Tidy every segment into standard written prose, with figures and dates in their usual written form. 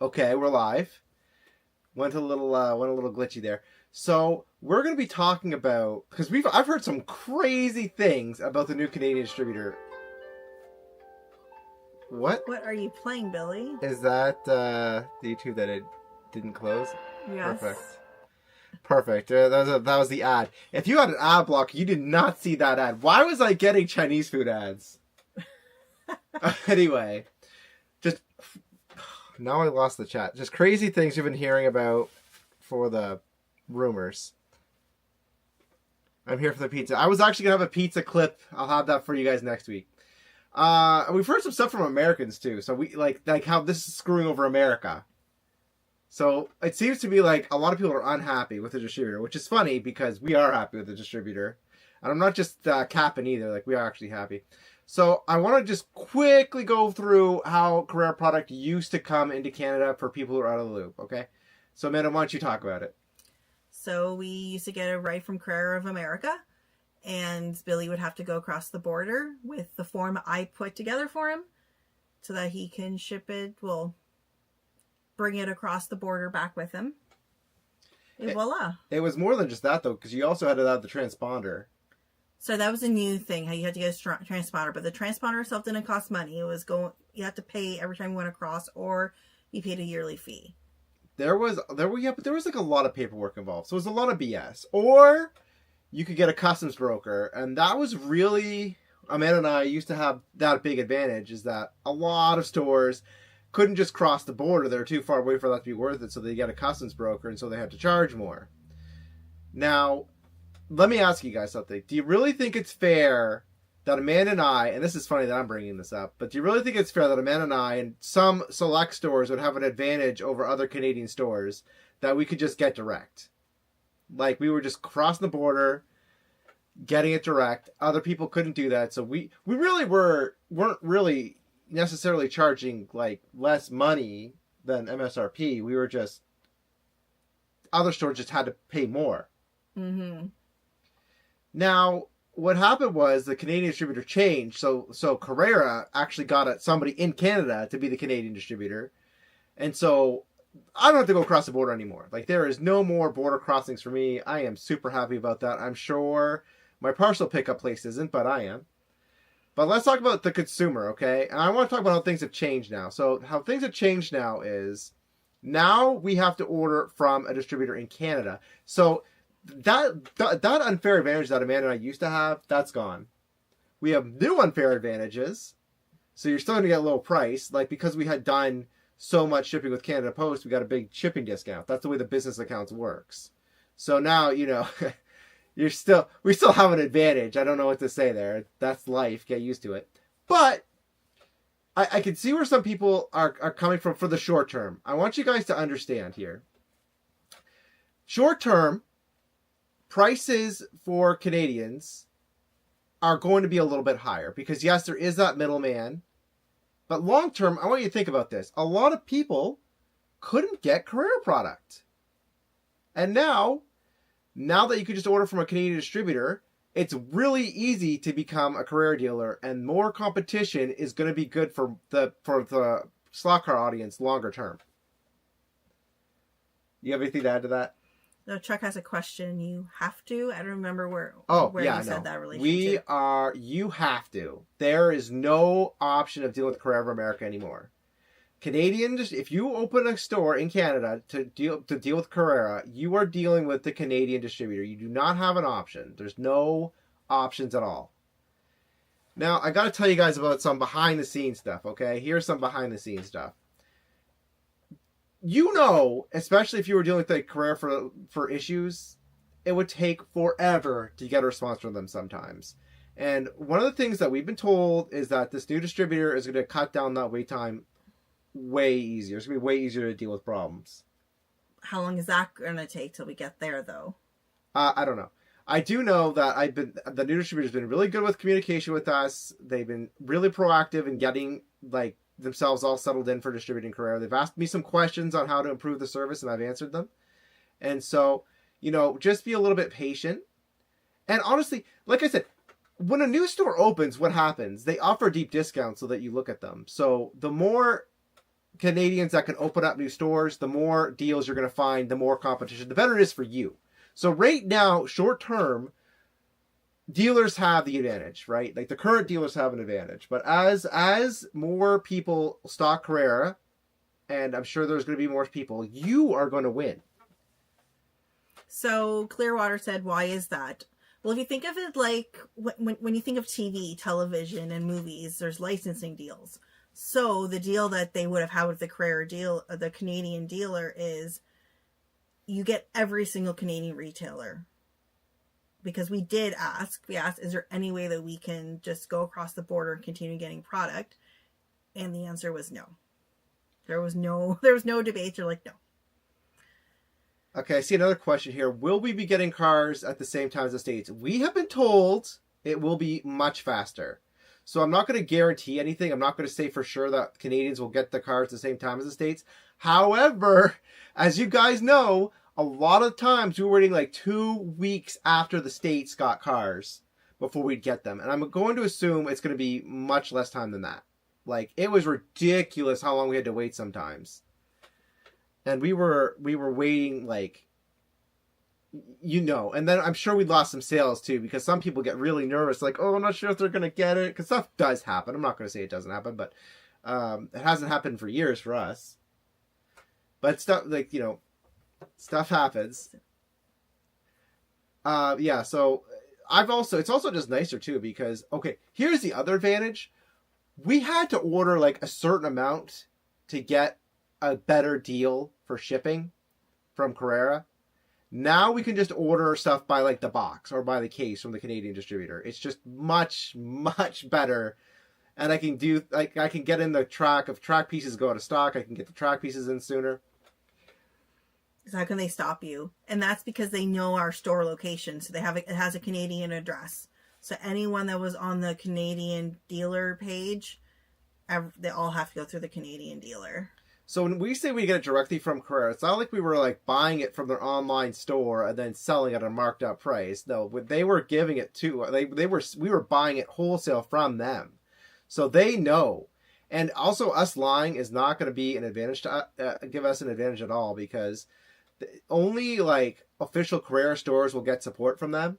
Okay, we're live. Went a little glitchy there. So we're going to be talking about, because I've heard some crazy things about the new Canadian distributor. What What are you playing, Billy? is that? The YouTube that it didn't close. Yes. Perfect. That was the ad. If you had an ad block, you did not see that ad. Why was I getting Chinese food ads? Anyway, just now I lost the chat. Just crazy things you've been hearing about for the rumors. I'm here for the pizza. I was actually gonna have a pizza clip. I'll have that for you guys next week. We've heard some stuff from Americans too. So we like how this is screwing over America. So it seems to be like a lot of people are unhappy with the distributor, which is funny because we are happy with the distributor. And I'm not just capping either. Like, we are actually happy. So I want to just quickly go through how Carrera product used to come into Canada for people who are out of the loop, okay? So, Amanda, why don't you talk about it? So we used to get it right from Carrera of America. And Billy would have to go across the border with the form I put together for him so that he can ship it, bring it across the border back with him. And voila. It was more than just that, though, because you also had to have the transponder. So that was a new thing, how you had to get a transponder. But the transponder itself didn't cost money. It was you had to pay every time you went across, or you paid a yearly fee. There was like a lot of paperwork involved. So it was a lot of BS. Or you could get a customs broker. And that was really, Amanda and I used to have that big advantage, is that a lot of stores couldn't just cross the border. They were too far away for that to be worth it. So they get a customs broker, and so they had to charge more. Now, let me ask you guys something. Do you really think it's fair that Amanda and I, and this is funny that I'm bringing this up, but do you really think it's fair that Amanda and I and some select stores would have an advantage over other Canadian stores that we could just get direct? Like, we were just crossing the border, getting it direct. Other people couldn't do that. So we really weren't really necessarily charging like less money than MSRP. We were just, other stores just had to pay more. Mm-hmm. Now, what happened was the Canadian distributor changed. So Carrera actually got somebody in Canada to be the Canadian distributor. And so I don't have to go across the border anymore. Like, there is no more border crossings for me. I am super happy about that. I'm sure my parcel pickup place isn't, but I am. But let's talk about the consumer, okay? And I want to talk about how things have changed now. So how things have changed now is now we have to order from a distributor in Canada. So that unfair advantage that Amanda and I used to have, that's gone. We have new unfair advantages. So you're still going to get a low price. Like, because we had done so much shipping with Canada Post, we got a big shipping discount. That's the way the business accounts works. So now, we still have an advantage. I don't know what to say there. That's life. Get used to it. But I can see where some people are coming from for the short term. I want you guys to understand here. Short term, prices for Canadians are going to be a little bit higher because, yes, there is that middleman. But long term, I want you to think about this. A lot of people couldn't get Carrera product. And now that you can just order from a Canadian distributor, it's really easy to become a Carrera dealer, and more competition is going to be good for the slot car audience longer term. You have anything to add to that? No, Chuck has a question. You have to. I don't remember where you said that relationship. You have to. There is no option of dealing with Carrera of America anymore. Canadians, if you open a store in Canada to deal with Carrera, you are dealing with the Canadian distributor. You do not have an option. There's no options at all. Now, I got to tell you guys about some behind the scenes stuff, okay? Here's some behind the scenes stuff. Especially if you were dealing with the Carrera for issues, it would take forever to get a response from them sometimes. And one of the things that we've been told is that this new distributor is going to cut down that wait time way easier. It's going to be way easier to deal with problems. How long is that going to take till we get there, though? I don't know. I do know that the new distributor's been really good with communication with us. They've been really proactive in getting themselves all settled in for distributing Carrera. They've asked me some questions on how to improve the service, and I've answered them. And so, just be a little bit patient. And honestly, like I said, when a new store opens, what happens? They offer deep discounts so that you look at them. So the more Canadians that can open up new stores, the more deals you're going to find, the more competition, the better it is for you. So right now, short term, dealers have the advantage, right? Like the current dealers have an advantage. But as more people stock Carrera, and I'm sure there's going to be more people, you are going to win. So Clearwater said, why is that? Well, if you think of it like when you think of TV, television, and movies, there's licensing deals. So the deal that they would have had with the Carrera deal, the Canadian dealer, is you get every single Canadian retailer. Because we asked, is there any way that we can just go across the border and continue getting product? And the answer was no. There was no debate. They're like, no. Okay, I see another question here. Will we be getting cars at the same time as the States? We have been told it will be much faster. So I'm not going to guarantee anything. I'm not going to say for sure that Canadians will get the cars at the same time as the States. However, as you guys know, a lot of times we were waiting like 2 weeks after the States got cars before we'd get them. And I'm going to assume it's going to be much less time than that. Like, it was ridiculous how long we had to wait sometimes. And we were waiting, like, and then I'm sure we lost some sales too, because some people get really nervous, like, oh, I'm not sure if they're going to get it, because stuff does happen. I'm not going to say it doesn't happen, but it hasn't happened for years for us. But stuff, like, stuff happens. Yeah, so it's also just nicer too, because, okay, here's the other advantage. We had to order like a certain amount to get a better deal for shipping from Carrera. Now we can just order stuff by like the box or by the case from the Canadian distributor. It's just much, much better. And I can get in the track pieces go out of stock. I can get the track pieces in sooner. So how can they stop you? And that's because they know our store location. So it has a Canadian address. So anyone that was on the Canadian dealer page, they all have to go through the Canadian dealer. So when we say we get it directly from Carrera, it's not like we were like buying it from their online store and then selling it at a marked up price. No, they were giving it to we were buying it wholesale from them, so they know. And also, us lying is not going to be an advantage to give us an advantage at all, because only like official Carrera stores will get support from them.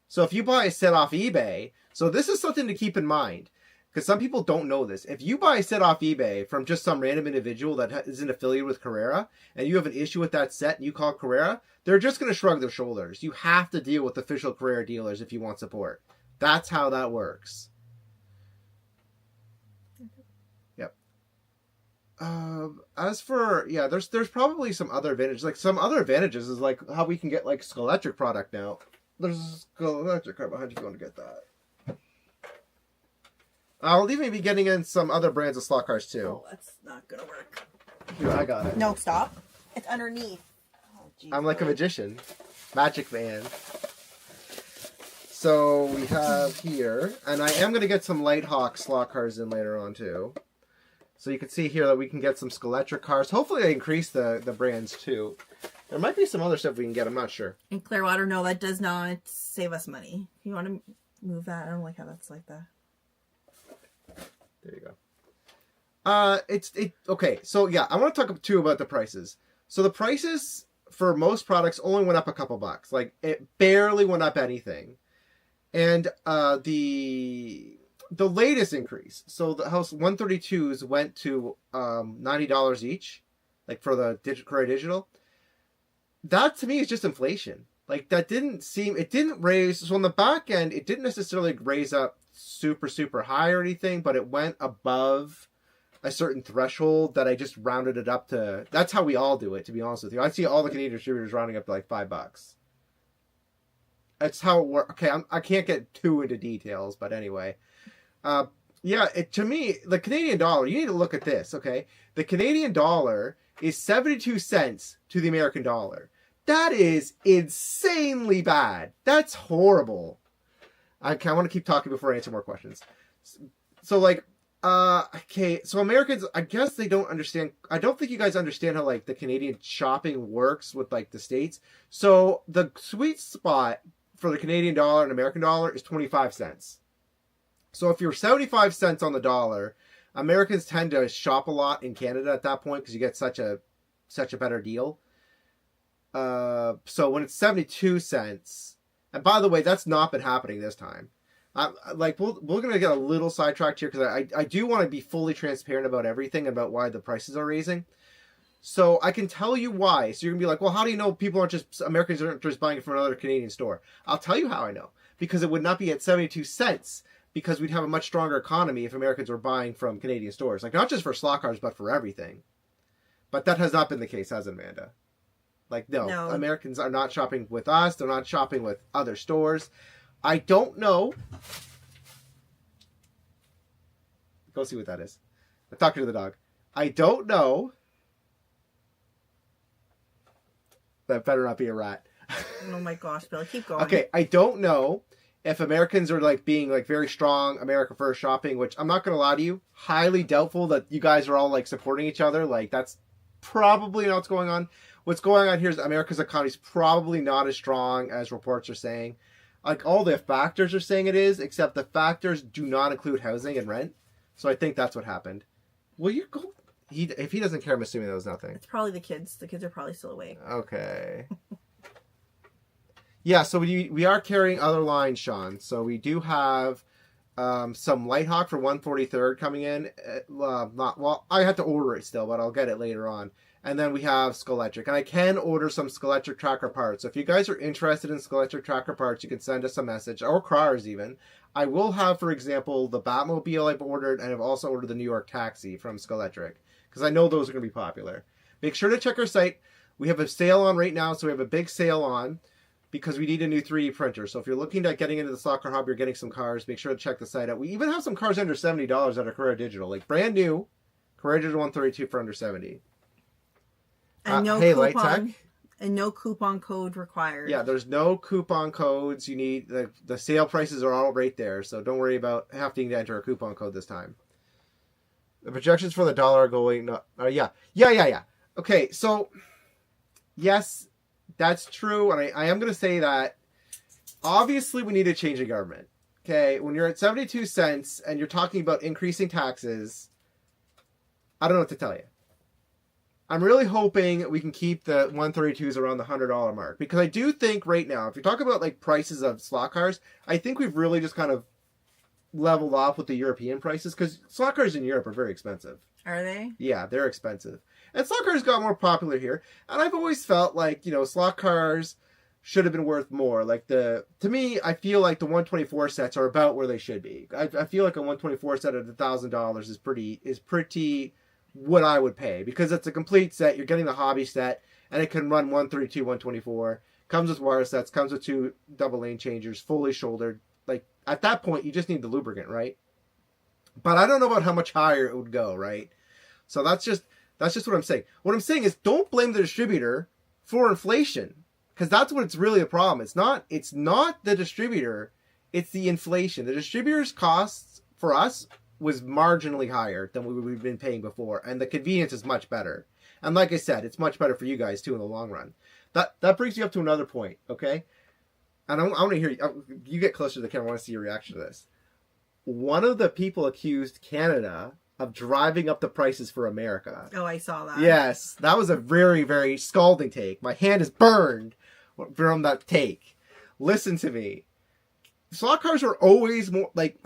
So if you buy a set off eBay, so this is something to keep in mind, because some people don't know this. If you buy a set off eBay from just some random individual that isn't affiliated with Carrera, and you have an issue with that set and you call Carrera, they're just going to shrug their shoulders. You have to deal with official Carrera dealers if you want support. That's how that works. Yep. As for, there's probably some other advantages. Like, some other advantages is like how we can get like Skoelectric product now. There's a Skoelectric car behind you if you want to get that. I'll even be getting in some other brands of slot cars too. Oh, that's not gonna work. Here, I got it. No, stop. It's underneath. Oh, I'm like a magician. Magic man. So we have here, and I am going to get some Lighthawk slot cars in later on too. So you can see here that we can get some Skoelectric cars. Hopefully I increase the brands too. There might be some other stuff we can get, I'm not sure. In Clearwater, no, that does not save us money. You want to move that? I don't like how that's like that. There you go. Okay. So yeah, I want to talk too about the prices. So the prices for most products only went up a couple bucks. Like, it barely went up anything. And the latest increase, so the House 132s went to $90 each, like for the Carrera Digital. That to me is just inflation. Like, it didn't raise. So on the back end, it didn't necessarily raise up super, super high or anything, but it went above a certain threshold that I just rounded it up to. That's how we all do it, to be honest with you. I see all the Canadian distributors rounding up to like $5. That's how it works. Okay, I can't get too into details, but anyway. To me, the Canadian dollar, you need to look at this, okay? The Canadian dollar is 72 cents to the American dollar. That is insanely bad. That's horrible. I want to keep talking before I answer more questions. So, like, okay, so Americans, I guess they don't understand. I don't think you guys understand how, like, the Canadian shopping works with, like, the States. So, the sweet spot for the Canadian dollar and American dollar is 25 cents. So, if you're 75 cents on the dollar, Americans tend to shop a lot in Canada at that point because you get such a better deal. So when it's 72 cents, and by the way, that's not been happening this time. Like we're gonna get a little sidetracked here because I do want to be fully transparent about everything about why the prices are raising. So I can tell you why. So you're gonna be like, well, how do you know Americans aren't just buying it from another Canadian store? I'll tell you how I know. Because it would not be at 72 cents because we'd have a much stronger economy if Americans were buying from Canadian stores. Like not just for slot cars, but for everything. But that has not been the case, has it, Amanda? Like no, Americans are not shopping with us. They're not shopping with other stores. I don't know. Go see what that is. I'm talking to the dog. I don't know. That better not be a rat. Oh my gosh, Bill, keep going. Okay, I don't know if Americans are like being like very strong America First shopping, which I'm not going to lie to you, highly doubtful that you guys are all like supporting each other. Like that's probably not what's going on. What's going on here is America's economy is probably not as strong as reports are saying. Like all the factors are saying it is, except the factors do not include housing and rent. So I think that's what happened. Will you go? If he doesn't care, I'm assuming that was nothing. It's probably the kids. The kids are probably still awake. Okay. Yeah, so we are carrying other lines, Sean. So we do have some Lighthawk for 143rd coming in. I have to order it still, but I'll get it later on. And then we have Skulectric. And I can order some Skulectric tracker parts. So if you guys are interested in Skulectric tracker parts, you can send us a message, or cars even. I will have, for example, the Batmobile I've ordered, and I've also ordered the New York Taxi from Skulectric, because I know those are going to be popular. Make sure to check our site. We have a sale on right now, so we have a big sale on, because we need a new 3D printer. So if you're looking at getting into the slot car hobby, you're getting some cars, make sure to check the site out. We even have some cars under $70 at our Carrera Digital, like brand new Carrera Digital 132 for under $70. And no hey, coupon, and no coupon code required. Yeah, there's no coupon codes. You need the sale prices are all right there, so don't worry about having to enter a coupon code this time. The projections for the dollar are going. Yeah. Okay, so yes, that's true, and I am going to say that obviously we need a change in government. Okay, when you're at 72 cents and you're talking about increasing taxes, I don't know what to tell you. I'm really hoping we can keep the 132s around the $100 mark, because I do think right now, if you talk about like prices of slot cars, I think we've really just kind of leveled off with the European prices, because slot cars in Europe are very expensive. Are they? Yeah, they're expensive. And slot cars got more popular here, and I've always felt like, slot cars should have been worth more. Like to me, I feel like the 124 sets are about where they should be. I feel like a 124 set at $1,000 is pretty what I would pay, because it's a complete set. You're getting the hobby set, and it can run 132, 124. Comes with wire sets, comes with 2 double lane changers, fully shouldered. Like at that point, you just need the lubricant, right? But I don't know about how much higher it would go, right? So that's just what I'm saying. What I'm saying is, don't blame the distributor for inflation, because that's what it's really a problem. It's not the distributor, it's the inflation. The distributor's costs for us was marginally higher than we've been paying before, and the convenience is much better. And like I said, it's much better for you guys too in the long run. That brings me up to another point, okay? And I want to hear you get closer to the camera. I want to see your reaction to this. One of the people accused Canada of driving up the prices for America. Oh, I saw that. Yes, that was a very, very scalding take. My hand is burned from that take. Listen to me. Slot cars are always more like,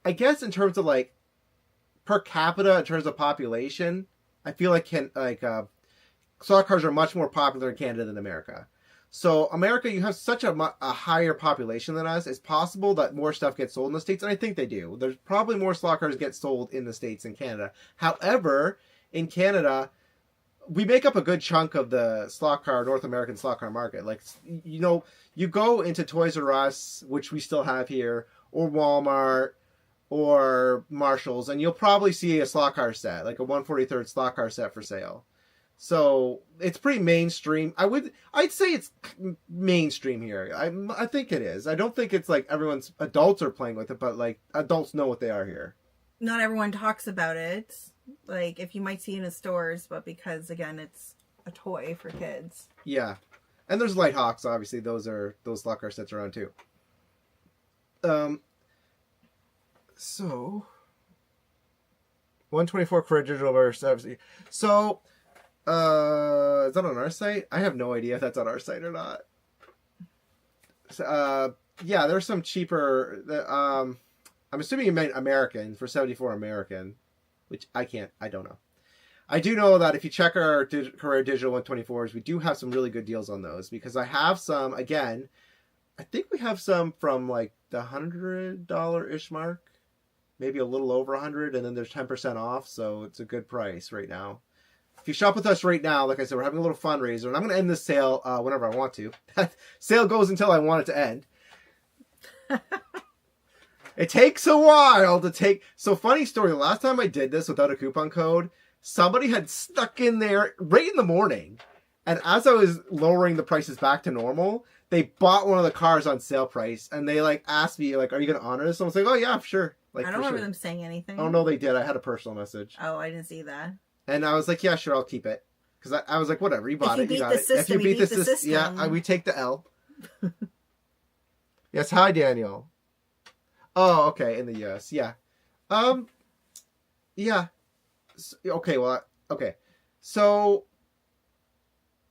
I guess in terms of like per capita, in terms of population, I feel like slot cars are much more popular in Canada than America. So America, you have such a higher population than us. It's possible that more stuff gets sold in the States, and I think they do. There's probably more slot cars get sold in the States than Canada. However, in Canada, we make up a good chunk of the North American slot car market. Like, you go into Toys R Us, which we still have here, or Walmart, or Marshalls, and you'll probably see a slot car set, like a 143rd slot car set for sale. So it's pretty mainstream. I'd say it's mainstream here. I think it is. I don't think it's like adults are playing with it, but like adults know what they are here. Not everyone talks about it. Like if you might see it in stores, but because again, it's a toy for kids. Yeah. And there's Lighthawks, obviously. Those slot car sets around too. So 124 Career Digital versus. So, is that on our site? I have no idea if that's on our site or not. Yeah, there's some cheaper. I'm assuming you meant American for 74 American, which I don't know. I do know that if you check our Career Digital 124s, we do have some really good deals on those because I have some, again, I think we have some from like the $100-ish mark, maybe a little over 100, and then there's 10% off, so it's a good price right now. If you shop with us right now, like I said, we're having a little fundraiser, and I'm going to end this sale whenever I want to. That sale goes until I want it to end. It takes a while to take... So, funny story, the last time I did this without a coupon code, somebody had stuck in there right in the morning, and as I was lowering the prices back to normal, they bought one of the cars on sale price, and they like asked me, like, are you going to honor this? I was like, oh yeah, sure. Like, I don't remember them saying anything. Oh no, they did. I had a personal message. Oh, I didn't see that. And I was like, yeah, sure, I'll keep it. Because I was like, whatever, you bought it, you got it. If you beat the system. Yeah, we take the L. Yes, hi, Daniel. Oh, okay, in the US, yeah. Yeah. Okay, well, okay. So,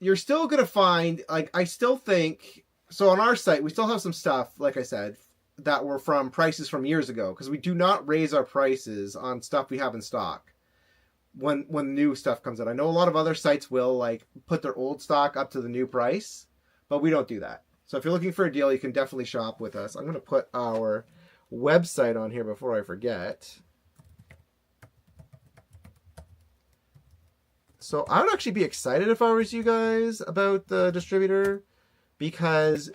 you're still going to find, like, I still think, so on our site, we still have some stuff, like I said, that were from prices from years ago, because we do not raise our prices on stuff we have in stock when new stuff comes out. I know a lot of other sites will, like, put their old stock up to the new price, but we don't do that. So if you're looking for a deal, you can definitely shop with us. I'm going to put our website on here before I forget. So I would actually be excited if I was you guys about the distributor, because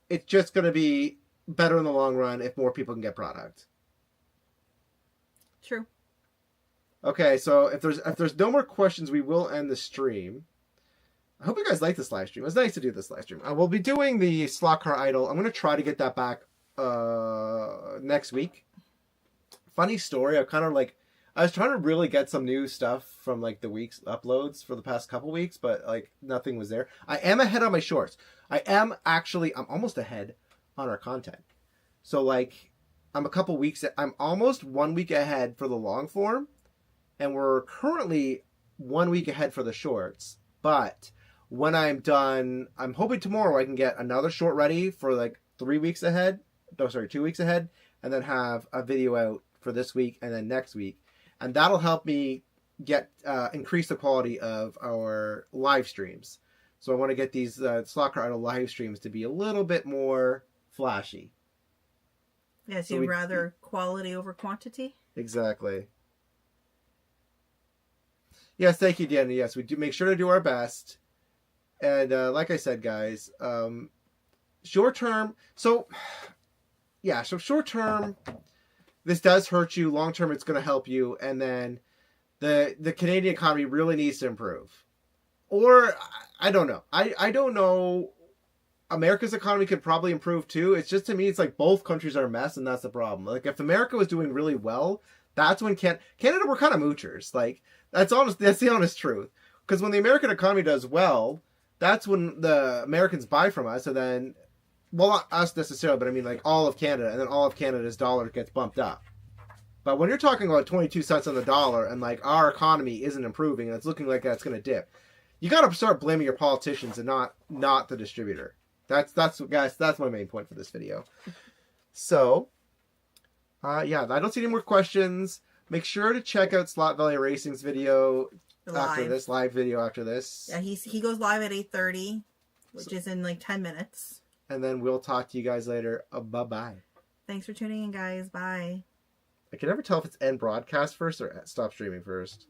it's just going to be better in the long run if more people can get product. True. Okay, so if there's no more questions, we will end the stream. I hope you guys like this live stream. It was nice to do this live stream. I will be doing the slot car idol. I'm going to try to get that back next week. Funny story, I was trying to really get some new stuff from like the week's uploads for the past couple weeks, but like nothing was there. I am ahead on my shorts. I'm almost ahead on our content. So like I'm almost 1 week ahead for the long form, and we're currently 1 week ahead for the shorts. But when I'm done, I'm hoping tomorrow I can get another short ready for like 3 weeks ahead. No, sorry, 2 weeks ahead, and then have a video out for this week and then next week. And that'll help me get increase the quality of our live streams. So I want to get these Slot Car Idol live streams to be a little bit more flashy. Yes, you'd rather quality over quantity? Exactly. Yes, thank you, Danny. Yes, we do make sure to do our best. And like I said, guys, short term. So short term, this does hurt you. Long term, it's going to help you. And then the Canadian economy really needs to improve. Or, I don't know. I don't know. America's economy could probably improve too. It's just, to me, it's like both countries are a mess, and that's the problem. Like, if America was doing really well, that's when Canada were kind of moochers. Like, that's the honest truth. Because when the American economy does well, that's when the Americans buy from us, and then, well, not us necessarily, but I mean like all of Canada, and then all of Canada's dollar gets bumped up. But when you're talking about 22 cents on the dollar, and like our economy isn't improving, and it's looking like that's going to dip, you got to start blaming your politicians and not the distributor. That's guys. That's my main point for this video. So, yeah, I don't see any more questions. Make sure to check out Slot Valley Racing's video live video after this. Yeah, he goes live at 8:30, which is in like 10 minutes. And then we'll talk to you guys later. Bye-bye. Thanks for tuning in, guys. Bye. I can never tell if it's end broadcast first or stop streaming first.